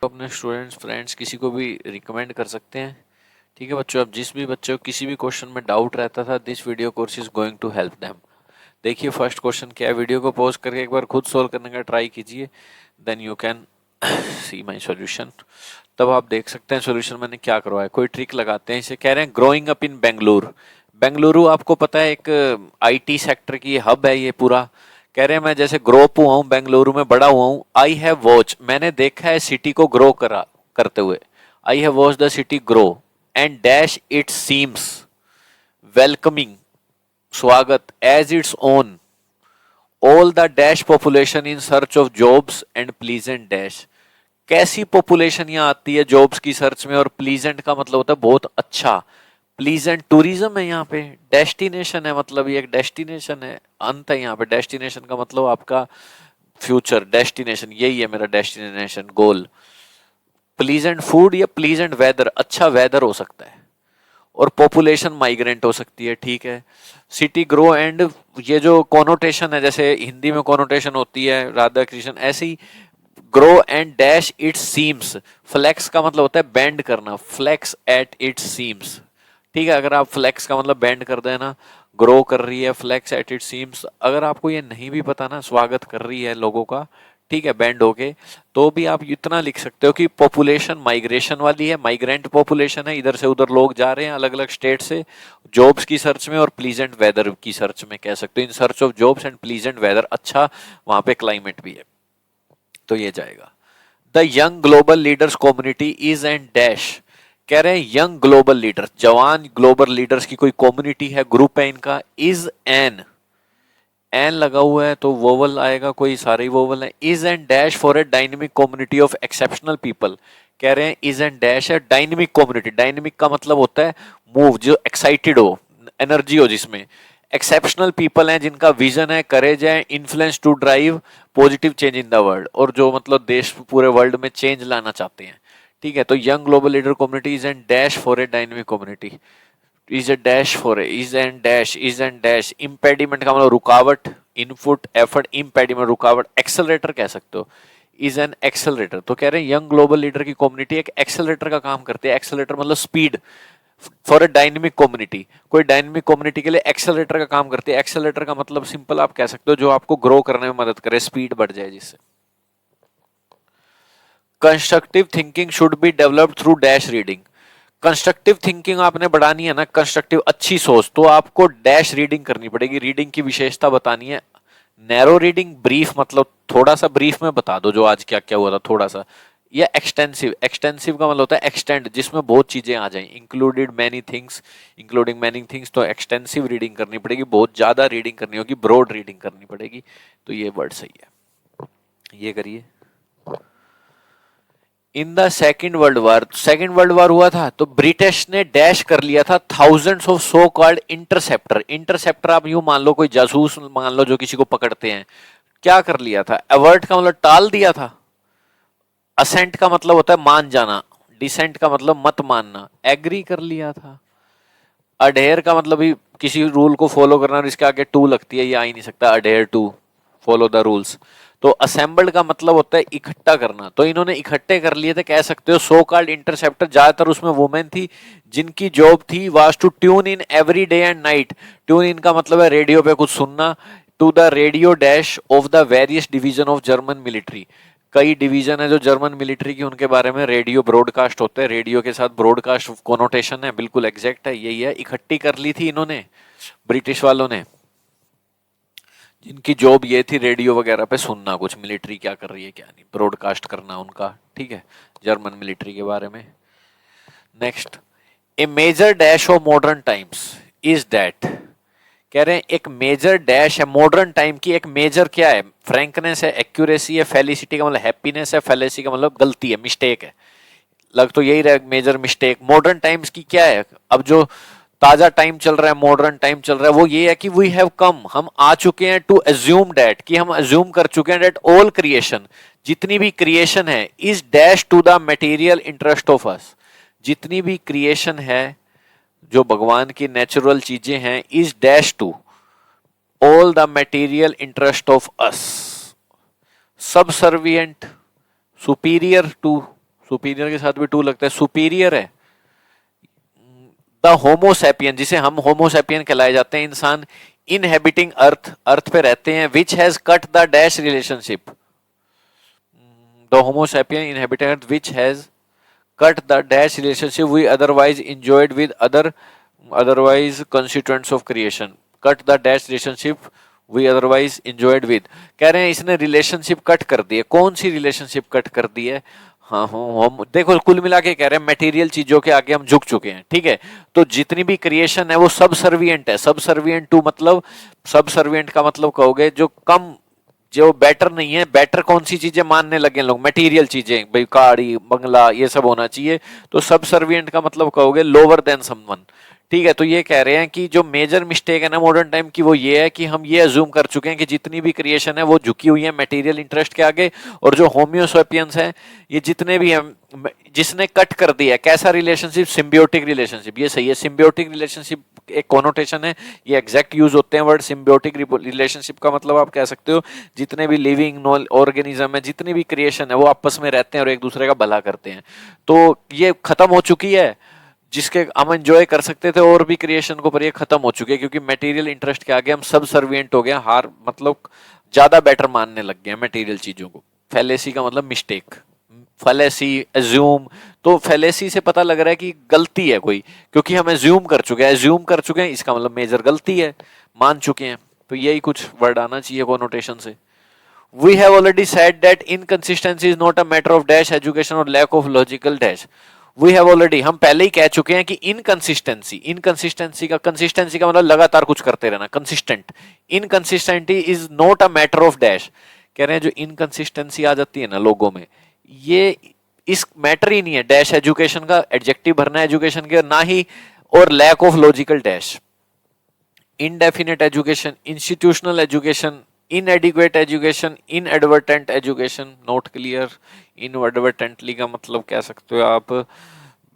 तो अपने students friends किसी को भी रिकमेंड कर सकते हैं। ठीक है बच्चों, अब जिस भी बच्चों को किसी भी क्वेश्चन में डाउट रहता था, this video course is going to help them. देखिए फर्स्ट क्वेश्चन क्या है, वीडियो को पॉज करके एक बार खुद सोल्व करने का ट्राई कीजिए, then you can see my solution. तब आप देख सकते हैं सॉल्यूशन मैंने क्या करवाया। कोई ट्रिक लगाते हैं। इसे कह रहे हैं growing up in Bengaluru. Bengaluru आपको पता है एक आईटी सेक्टर की हब है ये पूरा। कह रहे हैं मैं जैसे ग्रो अप हुआ हूँ बेंगलुरु में, बड़ा हुआ हूँ। आई हैव वॉच, मैंने देखा है सिटी को ग्रो करते हुए। I have watch the city grow and dash it seems welcoming, स्वागत, as its own, all the dash population in search of jobs and pleasant dash. कैसी पॉपुलेशन यहाँ आती है जॉब्स की सर्च में, और प्लीजेंट का मतलब होता है बहुत अच्छा। प्लीजेंट टूरिज्म है यहाँ पे, डेस्टिनेशन है, मतलब ये एक डेस्टिनेशन है, अंत है यहाँ पे। डेस्टिनेशन का मतलब आपका फ्यूचर, डेस्टिनेशन यही है मेरा डेस्टिनेशन गोल। प्लीजेंट फूड या प्लीजेंट वेदर, अच्छा वेदर हो सकता है। और पॉपुलेशन माइग्रेंट हो सकती है। ठीक है, सिटी ग्रो एंड, ये जो कोनोटेशन है जैसे हिंदी में कोनोटेशन होती है राधा कृष्ण, ऐसे ही grow and dash it seems. Flex का मतलब होता है बेंड करना, फ्लेक्स एट इट सीम्स। ठीक है, अगर आप फ्लेक्स का मतलब बेंड कर देना, ग्रो कर रही है, फ्लेक्स एट इट सीम्स। अगर आपको ये नहीं भी पता ना, स्वागत कर रही है लोगों का, ठीक है, बैंड होके, तो भी आप इतना लिख सकते हो कि पॉपुलेशन माइग्रेशन वाली है, माइग्रेंट पॉपुलेशन है, इधर से उधर लोग जा रहे हैं अलग अलग स्टेट से जॉब्स की सर्च में और प्लीजेंट वेदर की सर्च में, कह सकते हो in search of jobs and pleasant weather, अच्छा वहां पे क्लाइमेट भी है, तो ये जाएगा। The young global leaders community is and dash. कह रहे हैं यंग ग्लोबल लीडर्स, जवान ग्लोबल लीडर्स की कोई कम्युनिटी है, ग्रुप है इनका। इज एन, एन लगा हुआ है तो वोवल आएगा, कोई सारे ही वोवल है। Is and dash for a dynamic community of exceptional people. कह रहे हैं इज एंड डैश है डायनेमिक कम्युनिटी। डायनेमिक का मतलब होता है मूव, जो एक्साइटेड हो, एनर्जी हो जिसमें। एक्सेप्शनल पीपल हैं जिनका विजन है, करेज है, influence to drive positive change in the world, और जो मतलब देश पूरे वर्ल्ड में चेंज लाना चाहते हैं। ठीक है, तो young global leader community is and dash for a dynamic community. Is a dash for a, is and dash, is and dash. Impediment का मतलब रुकावट, इनपुट, एफर्ट, इम्पेडिमेंट रुकावट, एक्सेलरेटर कह सकते हो। इज एन एक्सेलरेटर, तो कह रहे हैं यंग ग्लोबल लीडर की कम्युनिटी एक एक्सेलरेटर का काम करती है। एक्सेलरेटर मतलब speed, for a dynamic community, कोई डायनेमिक कम्युनिटी के लिए एक्सेलरेटर का काम करती है। एक्सेलरेटर का मतलब सिंपल आप कह सकते हो जो आपको ग्रो करने में मदद करे, स्पीड बढ़ जाए जिससे। Constructive thinking should be developed through dash reading. Constructive thinking आपने बढ़ानी है ना, कंस्ट्रक्टिव अच्छी सोच, तो आपको डैश रीडिंग करनी पड़ेगी। रीडिंग की विशेषता बतानी है। नैरो रीडिंग, ब्रीफ मतलब थोड़ा सा ब्रीफ में बता दो जो आज क्या क्या हुआ था थोड़ा सा। या एक्सटेंसिव, एक्सटेंसिव का मतलब होता है एक्सटेंड, जिसमें बहुत चीजें आ जाएं, included many things, including many things. तो एक्सटेंसिव रीडिंग करनी पड़ेगी, बहुत ज्यादा रीडिंग करनी होगी, ब्रॉड रीडिंग करनी पड़ेगी। तो ये वर्ड सही है, ये करिए। In the second world war, second world war हुआ था तो ब्रिटिश ने डैश कर लिया था thousands of so called interceptor. Interceptor आप यूं मान लो कोई जासूस मान लो जो किसी को पकड़ते हैं। क्या कर लिया था? अवर्ट का मतलब टाल दिया था। असेंट का मतलब होता है मान जाना। डिसेंट का मतलब मत मानना। एग्री कर लिया था। अडेयर का मतलब ही किसी रूल को फॉलो करना, और इसके आगे टू लगती है, ये आ ही नहीं सकता। Adhere to, follow the rules. तो असेंबल्ड का मतलब होता है इकट्ठा करना, तो इन्होंने इकट्ठे कर लिए थे, कह सकते हो। सो कॉल्ड इंटरसेप्टर, ज्यादातर उसमें वुमेन थी जिनकी जॉब थी was to tune in every day and night. Tune in का मतलब है रेडियो पे कुछ सुनना। To the radio dash of the various division of German military. कई डिवीजन है जो जर्मन मिलिट्री की, उनके बारे में रेडियो ब्रॉडकास्ट होते हैं। रेडियो के साथ ब्रॉडकास्ट कोनोटेशन है, बिल्कुल एग्जैक्ट है, यही है। इकट्ठी कर ली थी इन्होंने ब्रिटिश वालों ने, जिनकी जॉब ये थी रेडियो वगैरह पे सुनना कुछ मिलिट्री क्या कर रही है क्या नहीं, ब्रॉडकास्ट करना उनका। ठीक है, जर्मन मिलिट्री के बारे में। Next, a major dash of modern times is that. कह रहे हैं एक मेजर डैश है मॉडर्न टाइम की। एक मेजर क्या है? फ्रैंकनेस है, एक्यूरेसी है, फेलिसिटी का मतलब हैप्पीनेस है, फेलिसी का मतलब गलती है, मिस्टेक है। लग तो यही रहा मेजर मिस्टेक। मॉडर्न टाइम्स की क्या है? अब जो ताजा टाइम चल रहा है, मॉडर्न टाइम चल रहा है, वो ये है कि वी हैव कम, हम आ चुके हैं, टू अज्यूम डेट, कि हम अज्यूम कर चुके हैं, डेट ऑल क्रिएशन, जितनी भी क्रिएशन है, is dash to the material interest of us. जितनी भी क्रिएशन है, जो भगवान की नेचुरल चीजें हैं, is dash to all the material interest of us, subservient, superior to superior के साथ भी टू लगता है, सुपीरियर है। द होमोसैपियन, जिसे हम होमोसैपियन कहलाए जाते हैं, इंसान इनहेबिटिंग अर्थ, अर्थ पे रहते हैं, which has cut the dash relationship, the homo sapien inhabiting earth which has cut the dash relationship we otherwise enjoyed with otherwise constituents of creation, cut the dash relationship we otherwise enjoyed with, कह रहे हैं इसने relationship cut कर दी है। कौन सी relationship cut कर दी है? हाँ हम देखो कुल मिला के कह रहे हैं मटेरियल चीजों के आगे हम झुक चुके हैं, ठीक है। तो जितनी भी क्रिएशन है वो सब सर्विएंट है, सब सर्विएंट टू मतलब, सब सर्विएंट का मतलब कहोगे जो कम, जो बेटर नहीं है, बेटर कौन सी चीजें मानने लगे लोग, मटेरियल चीजें, भाई गाड़ी बंगला ये सब होना चाहिए, तो सब सर्विएंट का मतलब कहोगे लोअर देन समवन, ठीक है। तो ये कह रहे हैं कि जो मेजर मिस्टेक है ना मॉडर्न टाइम की वो ये है कि हम ये अज्यूम कर चुके हैं कि जितनी भी क्रिएशन है वो झुकी हुई है मटेरियल इंटरेस्ट के आगे, और जो होम्योसैपियंस हैं ये जितने भी हैं, जिसने कट कर दिया है कैसा रिलेशनशिप, सिम्बियोटिक रिलेशनशिप, ये सही है। सिम्बियोटिक रिलेशनशिप एक कॉनोटेशन है, ये एग्जैक्ट यूज होते हैं वर्ड सिम्बियोटिक रिलेशनशिप का मतलब आप कह सकते हो जितने भी लिविंग नॉन ऑर्गेनिज्म है, जितनी भी क्रिएशन है वो आपस में रहते हैं और एक दूसरे का भला करते हैं। तो ये खत्म हो चुकी है जिसके हम एंजॉय कर सकते थे और भी क्रिएशन को, पर ये खत्म हो चुके हैं क्योंकि मटेरियल इंटरेस्ट के आगे हम सब सर्विएंट हो गए, हार मतलब ज्यादा बेटर मानने लग गए मटेरियल चीजों को। फैलेसी का मतलब मिस्टेक, फैलेसी एज्यूम, तो फैलेसी से पता लग रहा है कि गलती है कोई, क्योंकि हम एज्यूम कर चुके हैं, एज्यूम कर चुके हैं इसका मतलब मेजर गलती है, मान चुके हैं। तो यही कुछ वर्ड आना चाहिए कोनोटेशन से। We have already said that inconsistency is not a matter of dash education or lack of logical dash. We have already, हम पहले ही कह चुके हैं कि इनकंसिस्टेंसी, इनकंसिस्टेंसी का, कंसिस्टेंसी का मतलब लगातार कुछ करते रहना, consistent. Inconsistency is not a matter of dash, कह रहे हैं जो इनकंसिस्टेंसी आ जाती है ना लोगों में, ये इस मैटर ही नहीं है डैश एजुकेशन का, एडजेक्टिव भरना है एजुकेशन के, ना ही और lack of logical dash. Indefinite education, institutional education, inadequate education, inadvertent education, not clear. Inadvertently का मतलब कह सकते हो आप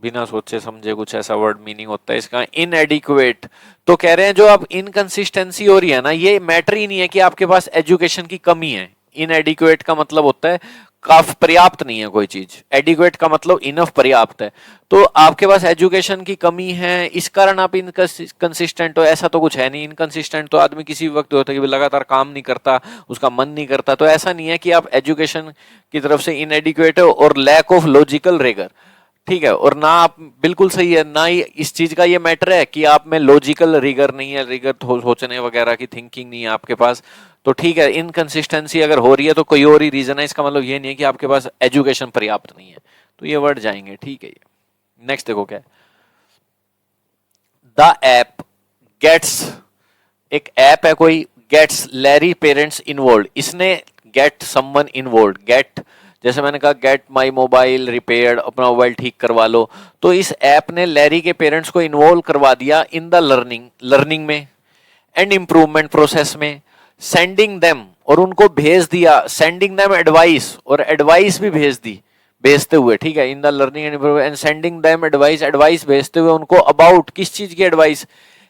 बिना सोचे समझे, कुछ ऐसा वर्ड मीनिंग होता है इसका। इनएडिक्वेट, तो कह रहे हैं जो आप इनकंसिस्टेंसी हो रही है ना, ये मैटर ही नहीं है कि आपके पास एजुकेशन की कमी है। इनएडिक्वेट का मतलब होता है काफी पर्याप्त नहीं है कोई चीज, एडिक्वेट का मतलब इनफ पर्याप्त है। तो आपके पास एजुकेशन की कमी है इस कारण आप इनकंसिस्टेंट हो, ऐसा तो कुछ है नहीं। इनकंसिस्टेंट तो आदमी किसी भी वक्त होता है कि लगातार काम नहीं करता, उसका मन नहीं करता, तो ऐसा नहीं है कि आप एजुकेशन की तरफ से इनएडिक्वेट हो और लैक ऑफ लॉजिकल रिगर, ठीक है। और ना आप बिल्कुल सही है, ना ही इस चीज का ये मैटर है कि आप में लॉजिकल रिगर नहीं है, रिगर सोचने वगैरह की थिंकिंग नहीं है आपके पास, तो ठीक है। इनकंसिस्टेंसी अगर हो रही है तो कोई और ही रीजन है, इसका मतलब ये नहीं है कि आपके पास एजुकेशन पर्याप्त नहीं है, तो ये वर्ड जाएंगे, ठीक है। ये नेक्स्ट देखो क्या है, द ऐप गेट्स, एक ऐप है कोई, गेट्स लैरी पेरेंट्स इन्वॉल्व, इसने गेट समवन इन्वॉल्व, गेट जैसे मैंने कहा गेट माई मोबाइल रिपेयर्ड, अपना मोबाइल ठीक करवा लो, तो इस ऐप ने लैरी के पेरेंट्स को इन्वॉल्व करवा दिया इन द लर्निंग में एंड इम्प्रूवमेंट प्रोसेस में, सेंडिंग देम, और उनको भेज दिया, सेंडिंग देम एडवाइस, और एडवाइस भी भेज दी, भेजते हुए, ठीक है। In the learning and improvement and sending them advice, advice भेजते हुए उनको अबाउट, किस चीज की एडवाइस,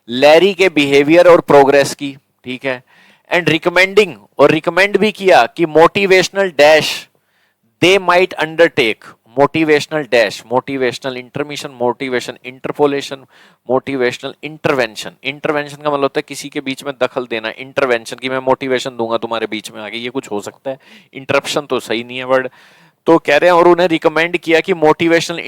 लैरी के बिहेवियर और प्रोग्रेस की, ठीक है। एंड रिकमेंडिंग, और रिकमेंड भी किया कि मोटिवेशनल डैश दे might undertake, motivational dash, motivational intermission, motivation interpolation, motivational intervention. Intervention का मतलब होता है किसी के बीच में दखल देना, इंटरवेंशन की मैं मोटिवेशन दूंगा तुम्हारे बीच में आगे, ये कुछ हो सकता है। इंटरप्शन तो सही नहीं है वर्ड, तो कह रहे हैं और उन्हें रिकमेंड किया कि मोटिवेशनल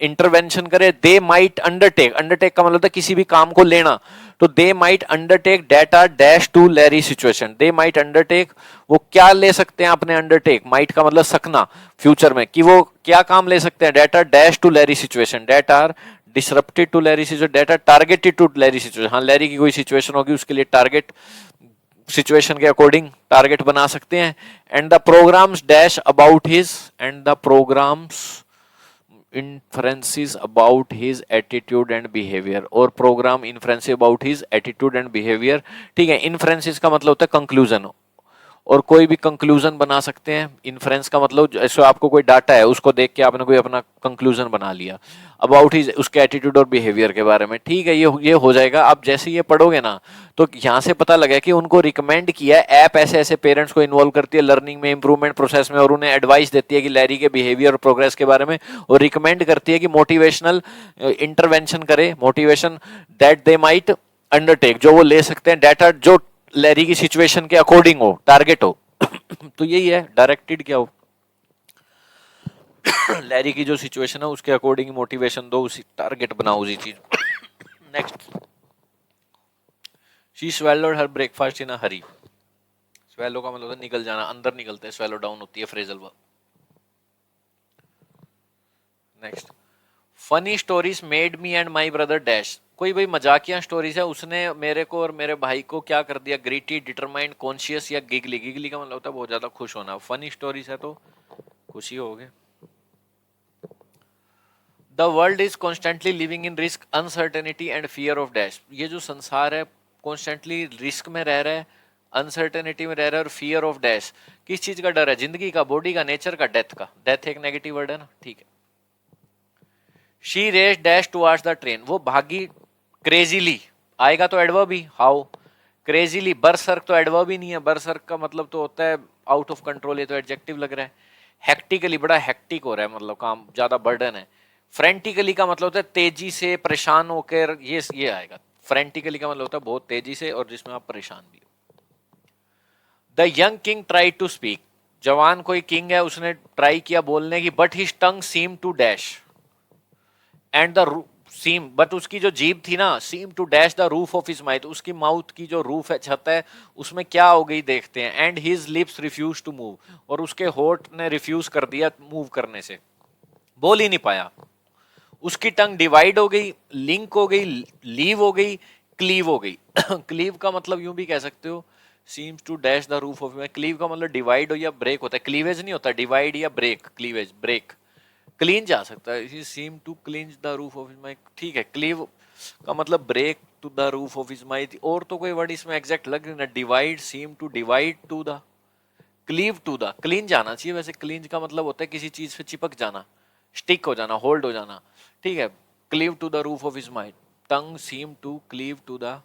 इंटरवेंशन करे। दे माइट अंडरटेक, अंडरटेक का मतलब होता है किसी भी काम को लेना, तो they might undertake debt are dash to Larry situation, they might undertake, वो क्या ले सकते हैं अपने, अंडरटेक, माइट का मतलब सकना फ्यूचर में, कि वो क्या काम ले सकते हैं, that are dash to Larry situation, that are disrupted to Larry situation, that are targeted to Larry situation. हाँ, लैरी की कोई सिचुएशन होगी उसके लिए टारगेट, सिचुएशन के अकॉर्डिंग टारगेट बना सकते हैं। And the programs dash about his, and the programs inferences about his attitude and behavior, और program inference about his attitude and behaviour, ठीक है। इन्फ्रेंसिस का मतलब होता है कंक्लूजन, और कोई भी कंक्लूजन बना सकते हैं। इन्फ्रेंस का मतलब जैसे आपको कोई डाटा है उसको देख के आपने कोई अपना कंक्लूजन बना लिया अबाउट हिज उसके एटीट्यूड और बिहेवियर के बारे में, ठीक है, ये हो जाएगा। आप जैसे ये पढ़ोगे ना तो यहाँ से पता लगा कि उनको रिकमेंड किया है, ऐप ऐसे ऐसे पेरेंट्स को इन्वॉल्व करती है लर्निंग में, इंप्रूवमेंट प्रोसेस में, और उन्हें एडवाइस देती है कि लैरी के बिहेवियर और प्रोग्रेस के बारे में, और रिकमेंड करती है कि मोटिवेशनल इंटरवेंशन करे, motivation that they might undertake, जो वो ले सकते हैं, डाटा जो लैरी की सिचुएशन के अकॉर्डिंग हो, टारगेट हो। तो यही है डायरेक्टेड क्या हो, लैरी की जो सिचुएशन है उसके अकॉर्डिंग मोटिवेशन दो, उसी टारगेट बनाओ उसी चीज। Next, she swallowed her breakfast in a Hari. Swallow का मतलब निकल जाना, अंदर निकलते हैं, स्वेलो डाउन होती है phrasal verb. Next, funny stories made me and my brother dash. कोई भाई मजाकिया स्टोरीज है, उसने मेरे को और मेरे भाई को क्या कर दिया, ग्रीटी, डिटरमाइंड, कॉन्शियस या गिगली। गिगली का मतलब होता है बहुत ज्यादा खुश होना, फनी स्टोरीज है तो खुशी हो गए। The world is constantly living in risk, uncertainty and fear of dash. ये जो संसार है कॉन्स्टेंटली रिस्क में रह रहा है, अनसर्टेनिटी में रह रहा है, और फियर ऑफ डैश, किस चीज का डर है, जिंदगी का, बॉडी का, नेचर का, डेथ का। डेथ एक नेगेटिव वर्ड है ना, ठीक है। She race dash towards the train, वो भागी क्रेजीली, आएगा तो एडवर्ब ही, हाउ, क्रेजीली। बरसर्क तो एडवर्ब ही नहीं है, बरसर्क का मतलब तो होता है आउट ऑफ कंट्रोल, ये तो एडजेक्टिव लग रहा है। हेक्टिकली, बड़ा हेक्टिक हो रहा है, मतलब काम ज्यादा बर्डन है। फ्रेंटिकली का मतलब होता है तेजी से, परेशान होकर, ये आएगा। फ्रेंटिकली का मतलब होता है बहुत तेजी से और जिसमें आप परेशान भी हो। The young king try to speak, जवान कोई किंग है उसने ट्राई किया बोलने की, but his tongue seem to dash and the seem, but उसकी जो जीभ थी ना, seem to dash the roof of his mouth, उसकी माउथ की जो रूफ है, छत है, उसमें क्या हो गई देखते हैं। And his lips refuse to move, और उसके होठ ने रिफ्यूज कर दिया मूव करने से, बोल ही नहीं पाया। उसकी टंग डिवाइड हो गई, लिंक हो गई, लीव हो गई, क्लीव हो गई। क्लीव का मतलब यूं भी कह सकते हो, seems to dash the roof of, cleave का मतलब डिवाइड हो या ब्रेक होता है, क्लीवेज नहीं होता, डिवाइड या ब्रेक, क्लीवेज ब्रेक। क्लीन जा सकता है, he seem to cleanse the roof of his mic, ठीक है। क्लीव का मतलब break to the roof of his mic, और तो कोई वर्ड इसमें एग्जैक्ट लग नहीं, divide, seem to divide to the, cleave to the, clean जाना चाहिए वैसे। क्लींज का मतलब होता है किसी चीज से चिपक जाना, स्टिक हो जाना, होल्ड हो जाना, ठीक है। Cleave to the roof of his mind, tongue seem to cleave to the,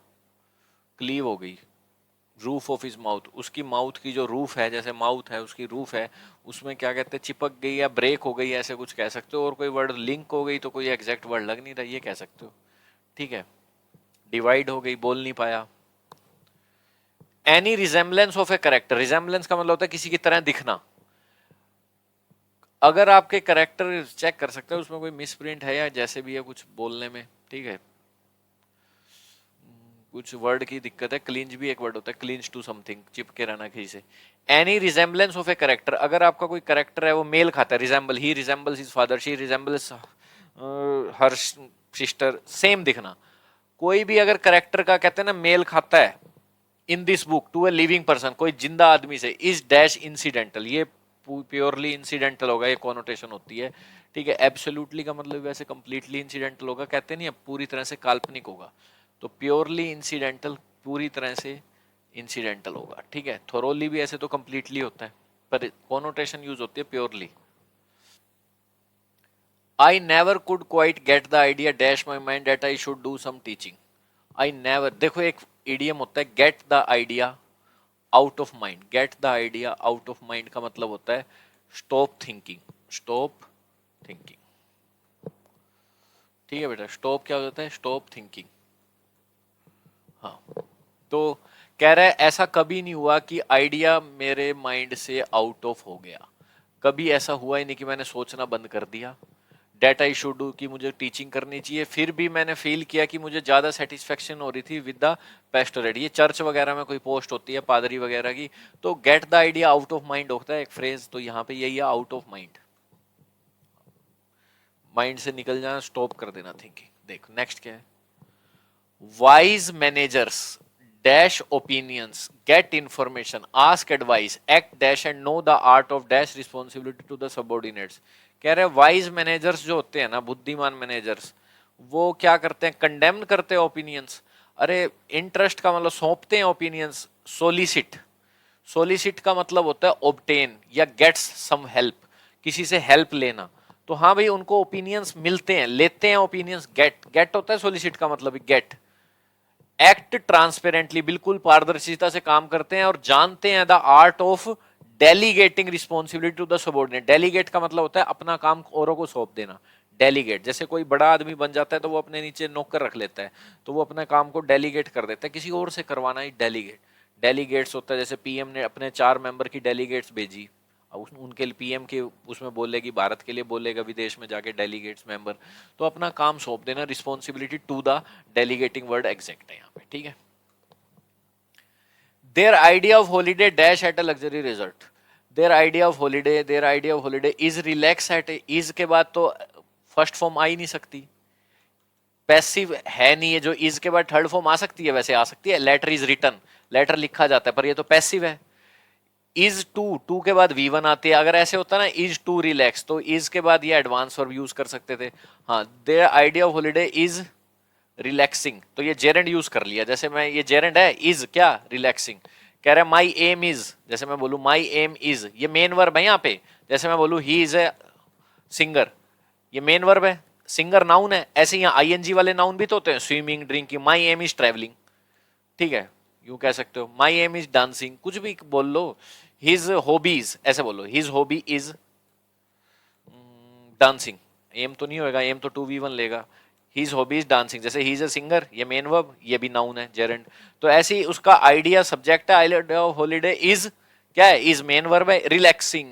cleave हो गई रूफ ऑफ हिज माउथ, उसकी माउथ की जो रूफ है, जैसे माउथ है उसकी रूफ है, उसमें क्या कहते हैं, चिपक गई या ब्रेक हो गई, ऐसे कुछ कह सकते हो। और कोई वर्ड लिंक हो गई तो कोई एग्जैक्ट वर्ड लग नहीं रहा, ये कह सकते हो, ठीक है। डिवाइड हो गई, बोल नहीं पाया। Any resemblance of a character, resemblance का मतलब होता है किसी की तरह दिखना। अगर आपके करेक्टर चेक कर सकते हो उसमें कोई मिस प्रिंट है या जैसे भी है कुछ बोलने में, ठीक है, कुछ वर्ड की दिक्कत है। क्लींज भी एक वर्ड होता है, क्लींज टू समथिंग, चिपके रहना किसी से। Any resemblance of a character, अगर आपका कोई करेक्टर है वो मेल खाता है, resemble, he resembles his father, she resembles her sister, same दिखना। कोई भी अगर करेक्टर का कहते हैं ना मेल खाता है in this book to a living person, कोई जिंदा आदमी से, इज डैश इंसिडेंटल, ये प्योरली इंसिडेंटल होगा, ये कॉनोटेशन होती है, ठीक है। एब्सोल्युटली का मतलब वैसे कंप्लीटली इंसिडेंटल होगा, कहते नहीं है पूरी तरह से काल्पनिक होगा, तो प्योरली इंसिडेंटल पूरी तरह से इंसिडेंटल होगा, ठीक है। थोरोली भी ऐसे तो कंप्लीटली होता है, पर कॉनोटेशन यूज होती है purely. I never could quite get the idea dash my mind that I should do some teaching. I never, देखो एक इडियम होता है get the idea out of mind, get the idea out of mind का मतलब होता है stop thinking, stop thinking, ठीक है बेटा। स्टॉप क्या होता है, स्टॉप थिंकिंग, हाँ। तो कह रहा है ऐसा कभी नहीं हुआ कि आइडिया मेरे माइंड से आउट ऑफ हो गया, कभी ऐसा हुआ ही नहीं कि मैंने सोचना बंद कर दिया। डेट आई शुड डू, कि मुझे टीचिंग करनी चाहिए, फिर भी मैंने फील किया कि मुझे ज्यादा सेटिस्फेक्शन हो रही थी विद द पेस्टोरेट, ये चर्च वगैरह में कोई पोस्ट होती है पादरी वगैरह की, तो gate the idea out of mind होता है एक फ्रेज, तो यहाँ पे यही है आउट ऑफ माइंड, माइंड से निकल जाना, स्टॉप कर देना थिंकिंग। देखो नेक्स्ट क्या है, wise managers dash opinions, get information, ask advice, act dash and know the art of dash responsibility to the subordinates. कह रहे हैं वाइज मैनेजर्स जो होते हैं ना, बुद्धिमान मैनेजर्स, वो क्या करते हैं, कंडेम करते हैं ओपिनियंस। अरे इंटरेस्ट का मतलब सौंपते हैं ओपिनियंस, सोलिसिट, सोलिसिट का मतलब होता है ऑब्टेन या गेट्स सम हेल्प, किसी से हेल्प लेना। तो हाँ भाई, उनको ओपिनियंस मिलते हैं, लेते हैं ओपिनियंस। गेट, गेट होता है सोलिसिट का मतलब, गेट। एक्ट ट्रांसपेरेंटली, बिल्कुल पारदर्शिता से काम करते हैं और जानते हैं the art of delegating responsibility to the subordinate. Delegate का मतलब होता है अपना काम औरों को सौंप देना। डेलीगेट, जैसे कोई बड़ा आदमी बन जाता है तो वो अपने नीचे नौकर रख लेता है, तो वो अपने काम को डेलीगेट कर देता है, किसी और से करवाना ही डेलीगेट। डेलीगेट्स होता है, जैसे पीएम ने अपने 4 मेंबर की डेलीगेट्स भेजी, उनके लिए पीएम के उसमें बोलेगी, भारत के लिए बोलेगा विदेश में जाके डेलीगेट्स मेंबर, तो अपना काम सौंप देना, responsibility to the delegating word exact है यहाँ पे, ठीक है। Their idea of holiday dash at a luxury result. Their idea of holiday, their idea of holiday is relax at, is के बाद तो फर्स्ट फॉर्म आ ही नहीं सकती, पैसिव है नहीं है। जो इज के बाद थर्ड फॉर्म आ सकती है, वैसे आ सकती है, लेटर इज रिटन, लेटर लिखा जाता है, पर ये तो पैसिव है। इज टू, टू के बाद V1 आती है, अगर ऐसे होता ना इज टू रिलैक्स, तो इज के बाद ये एडवांस वर्ब यूज कर सकते थे। हाँ, there idea of holiday is relaxing, तो ये जेरेंड यूज कर लिया। जैसे मैं, ये जेरेंड है, इज क्या, रिलैक्सिंग। कह रहे माई एम इज, जैसे मैं बोलूं माई एम इज, ये मेन वर्ब है यहाँ पे। जैसे मैं बोलूं ही इज ए सिंगर, ये मेन वर्ब है, सिंगर नाउन है। ऐसे यहाँ आईएनजी वाले नाउन भी तो होते हैं, swimming, drinking. My aim is travelling, ठीक है, यूं कह सकते हो। माई एम इज डांसिंग, कुछ भी बोल लो। हिज हॉबीज, ऐसे बोलो, his hobby is dancing. Aim तो नहीं होगा, एम तो 2V1 लेगा। हिज हॉबी इज डांसिंग, जैसे ही इज अ सिंगर, ये मेन वर्ब, ये भी नाउन है, जेरेंड। तो ऐसे ही उसका आइडिया सब्जेक्ट है, आइडिया ऑफ हॉलीडे इज क्या है, इज मेन वर्ब है, रिलैक्सिंग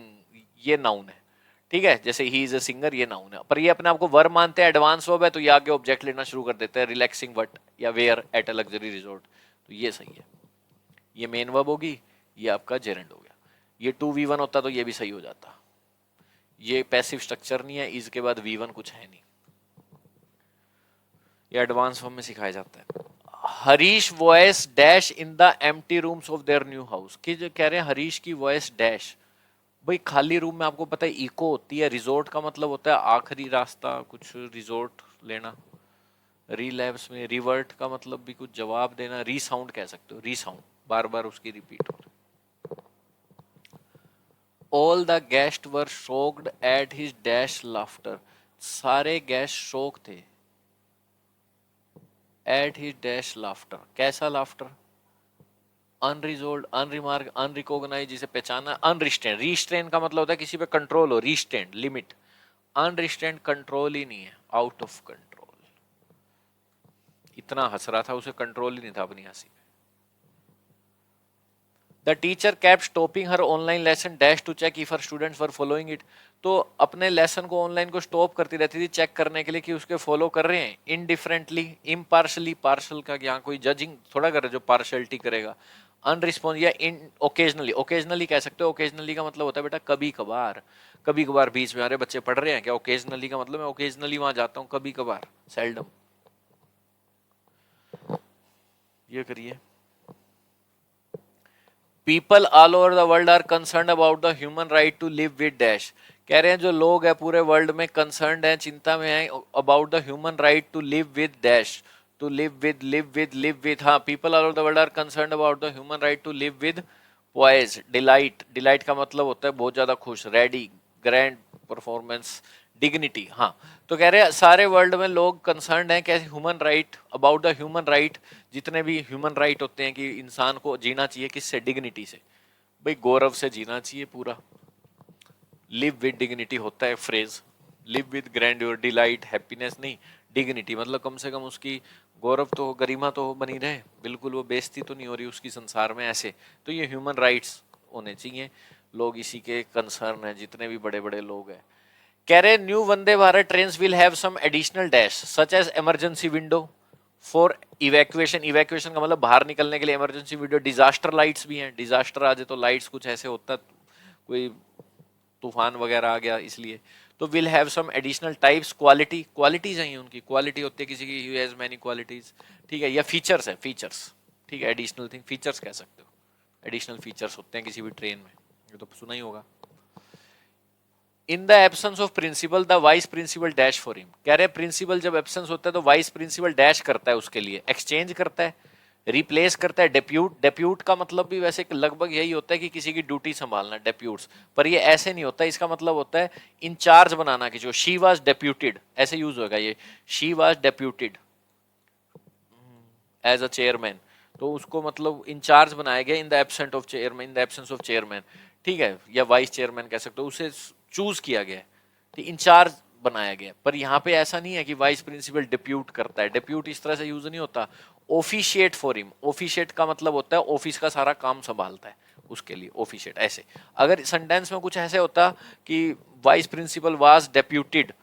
ये नाउन है, ठीक है। जैसे ही इज अ सिंगर, ये नाउन है, पर ये अपने आप को वर्ब मानते हैं, एडवांस वर्ब है, तो ये आगे ऑब्जेक्ट लेना शुरू कर देते हैं, रिलैक्सिंग वट या where at a luxury resort. तो ये सही है, ये मेन वर्ब होगी, ये आपका जेरेंड हो गया। ये 2V1 होता तो ये भी सही हो जाता। ये पैसिव स्ट्रक्चर नहीं है, इज के बाद V1 कुछ है नहीं, ये एडवांस फॉर्म में सिखाया जाता है। Harish voice dash in the empty rooms of their new house, कि जो कह रहे हैं हरीश की वॉइस डैश, भाई खाली रूम में आपको पता है इको होती है। रिजोर्ट का मतलब होता है आखिरी रास्ता, कुछ रिजोर्ट लेना। रिलैप्स में रिवर्ट का मतलब भी कुछ जवाब देना, रीसाउंड कह सकते हो, रीसाउंड, बार बार उसकी रिपीट हो। All the guest were shocked at his dash laughter, सारे गेस्ट शोक थे एट हिज डैश लाफ्टर, कैसा लाफ्टर, अनरिजोल्ड, अनरिमार्क, अनरिकॉग्नाइज, जिसे पहचाना, अनरिस्ट्रेन। रिस्ट्रेन का मतलब होता है किसी पे कंट्रोल हो, रिस्ट्रेन लिमिट, अनरिस्ट्रेन कंट्रोल ही नहीं है, आउट ऑफ कंट्रोल। इतना हंस रहा था, उसे कंट्रोल ही नहीं था अपनी हंसी पे। The teacher kept stopping her online lesson dash to check if her students were following it, तो अपने लेसन को ऑनलाइन को स्टॉप करती रहती थी चेक करने के लिए कि उसके फॉलो कर रहे हैं। इनडिफरेंटली, इम्पार्शली, पार्शल का यहाँ कोई जजिंग थोड़ा करे जो पार्शलिटी करेगा। अनरिस्पॉन्स या इन ओकेजनली, ओकेजनली कह सकते हो। ओकेजनली का मतलब होता है बेटा कभी कभार, कभी कभार बीच में, अरे बच्चे पढ़ रहे हैं क्या, ओकेजनली का मतलब मैं ओकेजनली वहां जाता हूँ, कभी कभार, सेल्डम। ये करिए। People all over the world are concern about the human right to live with dash, कह रहे हैं जो लोग हैं पूरे वर्ल्ड में कंसर्न है, चिंता में है about the human right to live with dash, to live with, live with, live with. हाँ, people all over the world are concern about the human right to live with poise, delight, delight का मतलब होता है बहुत ज्यादा खुश, ready, grand performance, dignity. हाँ, तो कह रहे हैं सारे वर्ल्ड में लोग कंसर्न है कैसे, human right, about the human right, जितने भी ह्यूमन राइट होते हैं कि इंसान को जीना चाहिए किससे, डिग्निटी से, भाई गौरव से जीना चाहिए पूरा। लिव विद डिग्निटी होता है phrase, live with grandeur, delight, happiness नहीं, डिग्निटी मतलब कम से कम उसकी गौरव तो हो, गरिमा तो हो, बनी रहे, बिल्कुल वो बेइज्जती तो नहीं हो रही उसकी संसार में, ऐसे। तो ये ह्यूमन राइट्स होने चाहिए, लोग इसी के कंसर्न है, जितने भी बड़े बड़े लोग हैं। कह रहे new Vande Bharat trains will have some additional dash such as emergency window for evacuation, evacuation का मतलब बाहर निकलने के लिए इमरजेंसी विंडो, डिजास्टर लाइट्स भी हैं, डिजास्टर आ जाए तो लाइट्स कुछ ऐसे होता, कोई तूफान वगैरह आ गया इसलिए। तो will have some additional types, quality, quality चाहिए उनकी, क्वालिटी होती है किसी की, ही हैज मैनी क्वालिटीज, ठीक है, या फीचर्स है, फीचर्स, ठीक है, एडिशनल थिंग, फीचर्स कह सकते हो, एडिशनल फीचर्स होते हैं किसी भी ट्रेन में, ये तो सुना ही होगा। In the absence of principal the vice principal dash for him, कह रहे प्रिंसिपल जब एब्सेंस होता है तो वाइस प्रिंसिपल डैश करता है उसके लिए, एक्सचेंज करता है, रिप्लेस करता है डेप्यूट। डेप्यूट का मतलब भी वैसे लगभग यही होता है कि किसी की ड्यूटी संभालना, डेप्यूट्स, पर ये ऐसे नहीं होता। इसका मतलब होता है इंचार्ज बनाना किसी को। शी वाज डेप्यूटेड, ऐसे यूज होगा ये, she was deputed as a chairman, तो उसको मतलब इंचार्ज बनाया गया in the absent of chairman, in the absence of chairman, ठीक है, या वाइस चेयरमैन कह सकते हो, उसे चूज किया गया, ठीक, इंचार्ज बनाया गया। पर यहाँ पे ऐसा नहीं है कि वाइस प्रिंसिपल डिप्यूट करता है, डिप्यूट इस तरह से यूज नहीं होता। ऑफिशिएट फॉर हिम, ऑफिशिएट का मतलब होता है ऑफिस का सारा काम संभालता है उसके लिए, ऑफिशिएट ऐसे। अगर सेंटेंस में कुछ ऐसे होता कि वाइस प्रिंसिपल वाज डेप्यूटेड,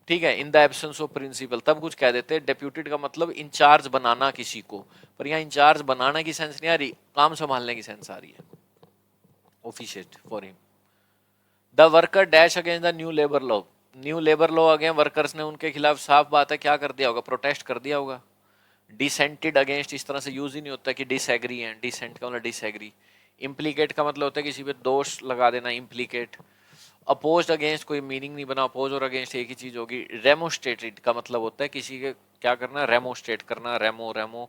ठीक है, in the absence of principal, तब कुछ कह देते हैं डेप्यूटेड का मतलब इंचार्ज बनाना किसी को, पर यहाँ इंचार्ज बनाना की सेंस नहीं आ रही, काम संभालने की सेंस आ रही है, officiate for him. The worker dash against the new labour law, new labour law आ गए, वर्कर्स ने उनके खिलाफ, साफ बात है क्या कर दिया होगा, प्रोटेस्ट कर दिया होगा। डिसेंटेड अगेंस्ट इस तरह से यूज ही नहीं होता कि डिसएग्री है, डिसेंट का मतलब डिसएग्री। इम्प्लीकेट का मतलब होता है किसी पे दोष लगा देना, इम्प्लीकेट। अपोज्ड अगेंस्ट कोई मीनिंग नहीं बना, अपोज और अगेंस्ट एक ही चीज होगी। रेमोस्टेटेड का मतलब होता है किसी के क्या करना, रेमोस्टेट करना, रेमो रेमो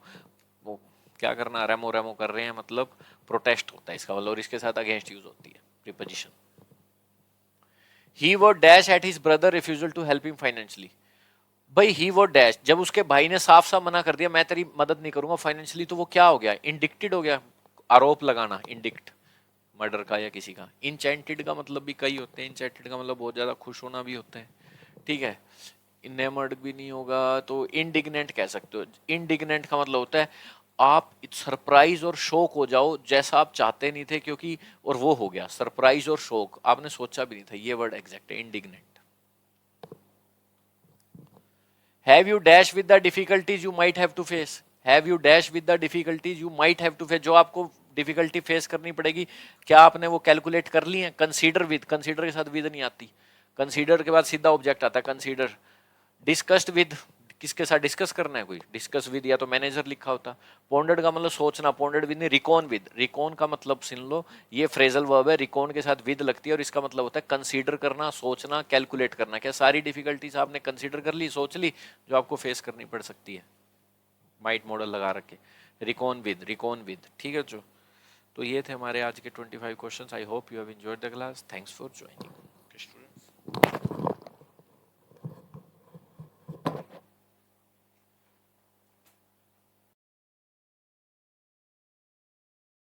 वो क्या करना, रेमो रेमो कर रहे हैं मतलब प्रोटेस्ट होता है इसका मतलब, और इसके साथ अगेंस्ट यूज होती है प्रीपोजिशन। ही वो dash at his brother refusal to help him financially, भाई ही वो डैश, जब उसके भाई ने साफ साफ मना कर दिया मैं तेरी मदद नहीं करूंगा फाइनेंशियली, तो वो क्या हो गया, इंडिक्टेड हो गया, आरोप लगाना, इंडिक्ट मर्डर का या किसी का। इंचेंटेड का मतलब भी कई होते हैं, इंचेंटेड का मतलब बहुत ज्यादा खुश होना भी होता है, ठीक है। इनेमर्ड भी नहीं होगा तो इंडिग्नेंट कह सकते हो। इंडिग्नेंट का मतलब होता है आप सरप्राइज और शोक हो जाओ, जैसा आप चाहते नहीं थे, क्योंकि और वो हो गया, सरप्राइज और शोक, आपने सोचा भी नहीं था, ये वर्ड एग्जैक्ट है, indignant. Have you dash with the difficulties you might have to face, have you dash with the difficulties you might have to face, जो आपको डिफिकल्टी फेस करनी पड़ेगी, क्या आपने वो कैलकुलेट कर ली है। कंसीडर विद, कंसीडर के साथ विद नहीं आती, कंसीडर के बाद सीधा ऑब्जेक्ट आता है कंसीडर। डिस्कस्ड विद, किसके साथ डिस्कस करना है, कोई डिस्कस विद या तो मैनेजर लिखा होता। पॉन्डेड का मतलब सोचना, पॉन्डेड विद नहीं, रिकॉन विद, रिकॉन का मतलब सुन लो, ये फ्रेजल वर्ब है, रिकॉन के साथ विद लगती है और इसका मतलब होता है कंसीडर करना, सोचना, कैलकुलेट करना। क्या सारी डिफिकल्टीज आपने कंसीडर कर ली, सोच ली, जो आपको फेस करनी पड़ सकती है, माइट मॉडल लगा रखे, रिकॉन विद, रिकॉन विद, ठीक है जो। तो ये थे हमारे आज के 25 questions. I hope you have enjoyed the class, thanks for joining.